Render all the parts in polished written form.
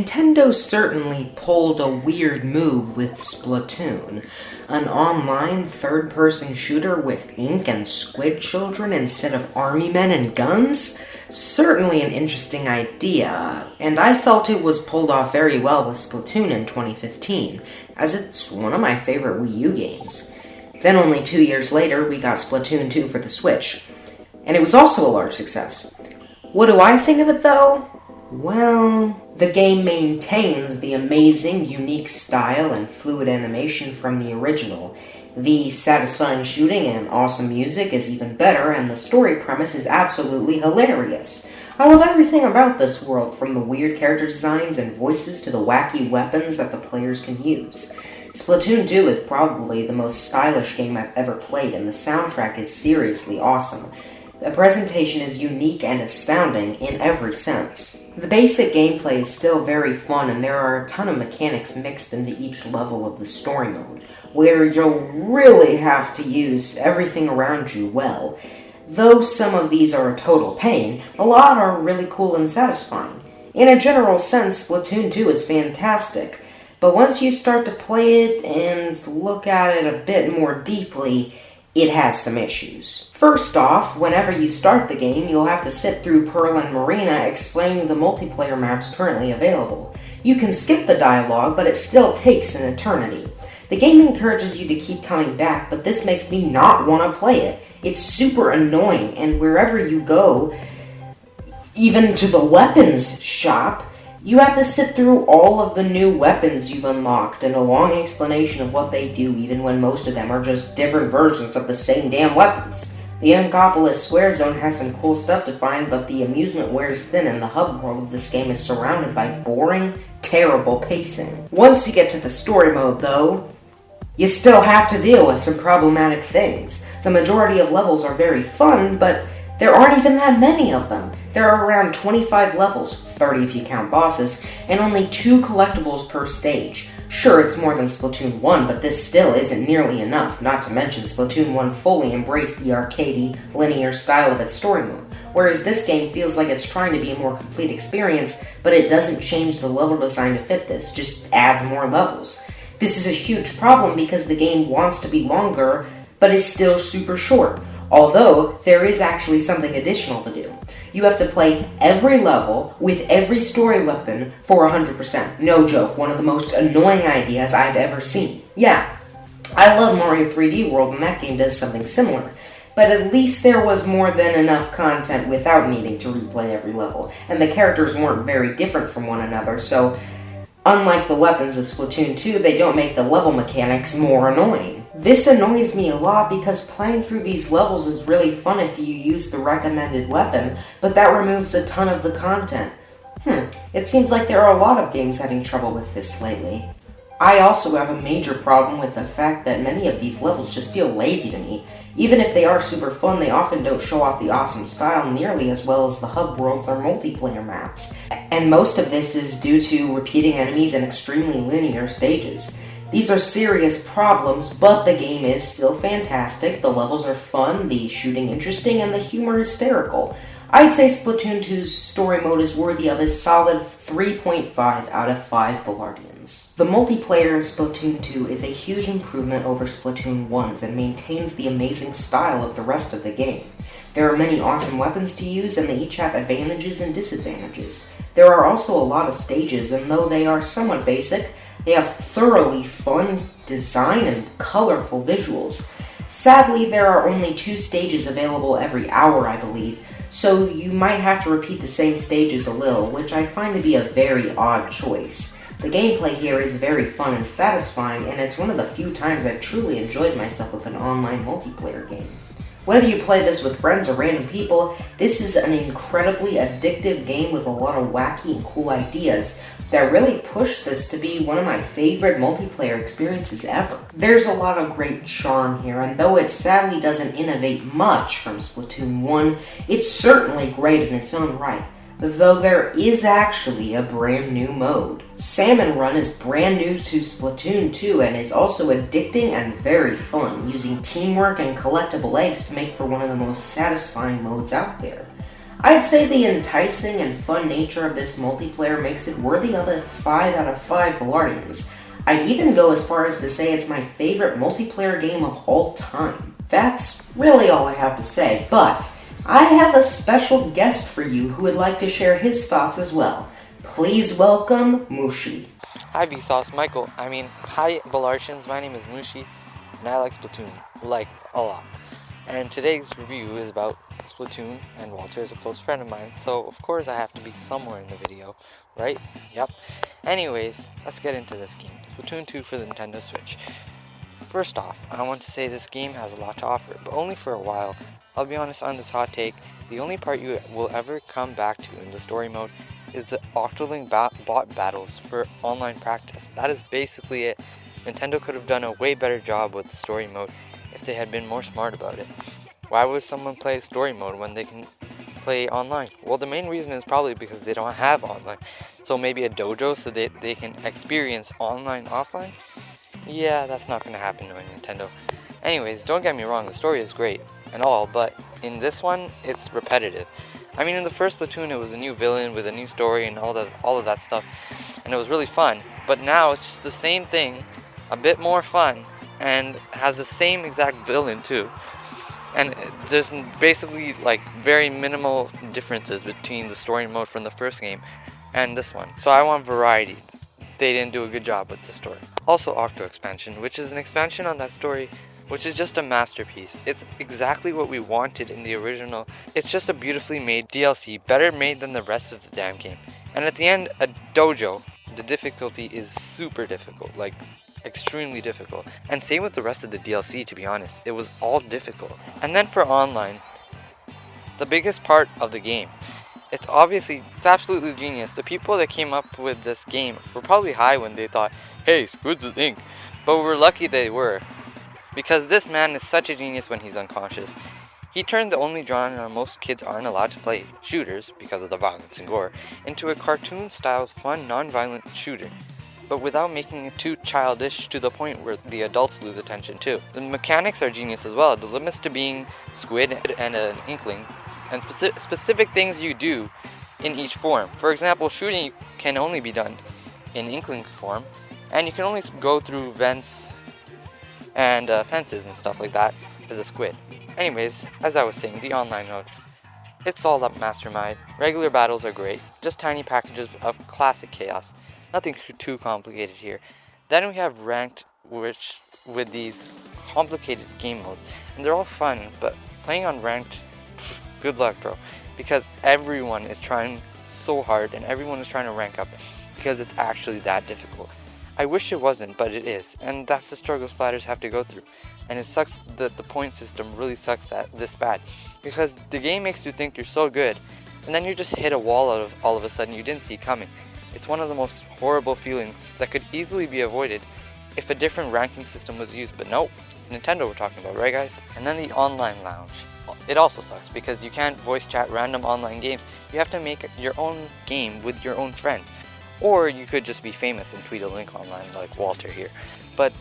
Nintendo certainly pulled a weird move with Splatoon. An online third-person shooter with ink and squid children instead of army men and guns? Certainly an interesting idea, and I felt it was pulled off very well with Splatoon in 2015, as it's one of my favorite Wii U games. Then only 2 years later, we got Splatoon 2 for the Switch, and it was also a large success. What do I think of it, though? Well, the game maintains the amazing, unique style and fluid animation from the original. The satisfying shooting and awesome music is even better, and the story premise is absolutely hilarious. I love everything about this world, from the weird character designs and voices to the wacky weapons that the players can use. Splatoon 2 is probably the most stylish game I've ever played, and the soundtrack is seriously awesome. The presentation is unique and astounding in every sense. The basic gameplay is still very fun, and there are a ton of mechanics mixed into each level of the story mode, where you'll really have to use everything around you well. Though some of these are a total pain, a lot are really cool and satisfying. In a general sense, Splatoon 2 is fantastic, but once you start to play it and look at it a bit more deeply, it has some issues. First off, whenever you start the game, you'll have to sit through Pearl and Marina explaining the multiplayer maps currently available. You can skip the dialogue, but it still takes an eternity. The game encourages you to keep coming back, but this makes me not want to play it. It's super annoying, and wherever you go, even to the weapons shop, you have to sit through all of the new weapons you've unlocked and a long explanation of what they do, even when most of them are just different versions of the same damn weapons. The Uncopolis Square Zone has some cool stuff to find, but the amusement wears thin, and the hub world of this game is surrounded by boring, terrible pacing. Once you get to the story mode, though, you still have to deal with some problematic things. The majority of levels are very fun, but there aren't even that many of them. There are around 25 levels, 30 if you count bosses, and only 2 collectibles per stage. Sure, it's more than Splatoon 1, but this still isn't nearly enough, not to mention Splatoon 1 fully embraced the arcadey, linear style of its story mode, whereas this game feels like it's trying to be a more complete experience, but it doesn't change the level design to fit this, just adds more levels. This is a huge problem because the game wants to be longer, but is still super short. Although, there is actually something additional to do. You have to play every level with every story weapon for 100%. No joke, one of the most annoying ideas I've ever seen. Yeah, I love Mario 3D World, and that game does something similar. But at least there was more than enough content without needing to replay every level, and the characters weren't very different from one another, so unlike the weapons of Splatoon 2, they don't make the level mechanics more annoying. This annoys me a lot because playing through these levels is really fun if you use the recommended weapon, but that removes a ton of the content. It seems like there are a lot of games having trouble with this lately. I also have a major problem with the fact that many of these levels just feel lazy to me. Even if they are super fun, they often don't show off the awesome style nearly as well as the hub worlds or multiplayer maps. And most of this is due to repeating enemies and extremely linear stages. These are serious problems, but the game is still fantastic, the levels are fun, the shooting interesting, and the humor hysterical. I'd say Splatoon 2's story mode is worthy of a solid 3.5 out of 5 Ballardians. The multiplayer in Splatoon 2 is a huge improvement over Splatoon 1's and maintains the amazing style of the rest of the game. There are many awesome weapons to use, and they each have advantages and disadvantages. There are also a lot of stages, and though they are somewhat basic, they have thoroughly fun design and colorful visuals. Sadly, there are only 2 stages available every hour, I believe, so you might have to repeat the same stages a little, which I find to be a very odd choice. The gameplay here is very fun and satisfying, and it's one of the few times I've truly enjoyed myself with an online multiplayer game. Whether you play this with friends or random people, this is an incredibly addictive game with a lot of wacky and cool ideas that really push this to be one of my favorite multiplayer experiences ever. There's a lot of great charm here, and though it sadly doesn't innovate much from Splatoon 1, it's certainly great in its own right. Though there is actually a brand new mode. Salmon Run is brand new to Splatoon 2 and is also addicting and very fun, using teamwork and collectible eggs to make for one of the most satisfying modes out there. I'd say the enticing and fun nature of this multiplayer makes it worthy of a 5 out of 5 Ballardians. I'd even go as far as to say it's my favorite multiplayer game of all time. That's really all I have to say, but I have a special guest for you who would like to share his thoughts as well. Please welcome Musi. Hi Vsauce, Michael. Hi Ballartians, my name is Musi, and I like Splatoon, a lot. And today's review is about Splatoon, and Walter is a close friend of mine, so of course I have to be somewhere in the video, right? Yep. Anyways, let's get into this game. Splatoon 2 for the Nintendo Switch. First off, I want to say this game has a lot to offer, but only for a while. I'll be honest on this hot take, the only part you will ever come back to in the story mode is the Octoling bot battles for online practice. That is basically it. Nintendo could have done a way better job with the story mode if they had been more smart about it. Why would someone play story mode when they can play online? Well, the main reason is probably because they don't have online. So maybe a dojo so they can experience online offline? Yeah, that's not going to happen knowing Nintendo. Anyways, don't get me wrong, the story is great and all, but in this one, it's repetitive. In the first Splatoon, it was a new villain with a new story and all of that stuff, and it was really fun. But now it's just the same thing, a bit more fun, and has the same exact villain too. And there's basically very minimal differences between the story mode from the first game and this one. So I want variety. They didn't do a good job with the story. Also, Octo Expansion, which is an expansion on that story, which is just a masterpiece. It's exactly what we wanted in the original. It's just a beautifully made DLC, better made than the rest of the damn game. And at the end, a dojo. The difficulty is super difficult, extremely difficult. And same with the rest of the DLC, to be honest. It was all difficult. And then for online, the biggest part of the game. It's absolutely genius. The people that came up with this game were probably high when they thought, hey, squids with ink. But we're lucky they were. Because this man is such a genius when he's unconscious. He turned the only genre most kids aren't allowed to play, shooters, because of the violence and gore, into a cartoon-style, fun, non-violent shooter, but without making it too childish to the point where the adults lose attention too. The mechanics are genius as well. The limits to being squid and an inkling, and specific things you do in each form. For example, shooting can only be done in inkling form, and you can only go through vents and fences and stuff like that as a squid. Anyways, as I was saying, the online mode. It's all up mastermind. Regular battles are great, just tiny packages of classic chaos. Nothing too complicated here. Then we have ranked, which with these complicated game modes. And they're all fun, but playing on ranked, good luck, bro. Because everyone is trying so hard and everyone is trying to rank up because it's actually that difficult. I wish it wasn't, but it is, and that's the struggle splatters have to go through. And it sucks that the point system really sucks this bad, because the game makes you think you're so good, and then you just hit a wall all of a sudden you didn't see coming. It's one of the most horrible feelings that could easily be avoided if a different ranking system was used, but nope, Nintendo we're talking about, right guys? And then the online lounge. It also sucks because you can't voice chat random online games. You have to make your own game with your own friends. Or you could just be famous and tweet a link online like Walter here. But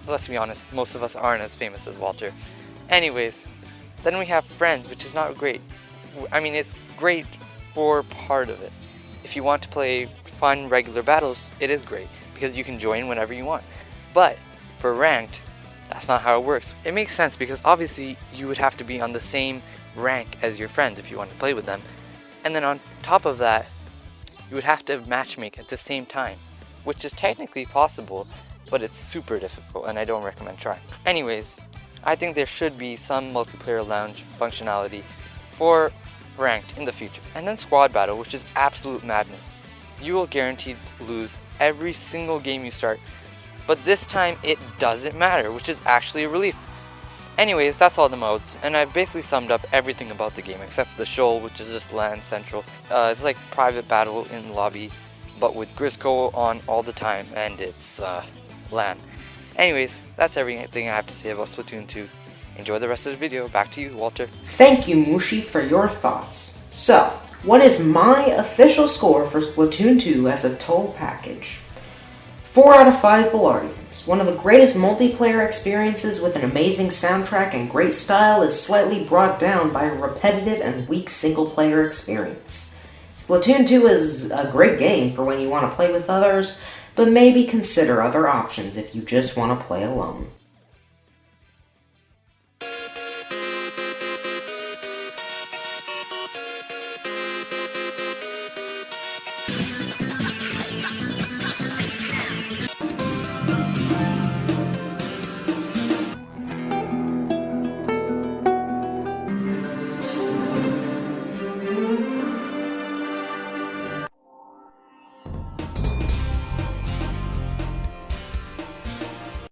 let's be honest, most of us aren't as famous as Walter. Anyways, then we have friends, which is not great. It's great for part of it. If you want to play fun regular battles, it is great because you can join whenever you want. But for ranked, that's not how it works. It makes sense because obviously you would have to be on the same rank as your friends if you want to play with them. And then on top of that, you would have to matchmake at the same time, which is technically possible, but it's super difficult and I don't recommend trying. Anyways, I think there should be some multiplayer lounge functionality for ranked in the future. And then squad battle, which is absolute madness. You will guaranteed lose every single game you start, but this time it doesn't matter, which is actually a relief. Anyways, that's all the modes, and I've basically summed up everything about the game except for the shoal, which is just LAN central. It's like private battle in lobby, but with Grisco on all the time, and it's LAN. Anyways, that's everything I have to say about Splatoon 2. Enjoy the rest of the video. Back to you, Walter. Thank you, Musi, for your thoughts. So, what is my official score for Splatoon 2 as a total package? 4 out of 5 Ballardians. One of the greatest multiplayer experiences with an amazing soundtrack and great style is slightly brought down by a repetitive and weak single-player experience. Splatoon 2 is a great game for when you want to play with others, but maybe consider other options if you just want to play alone.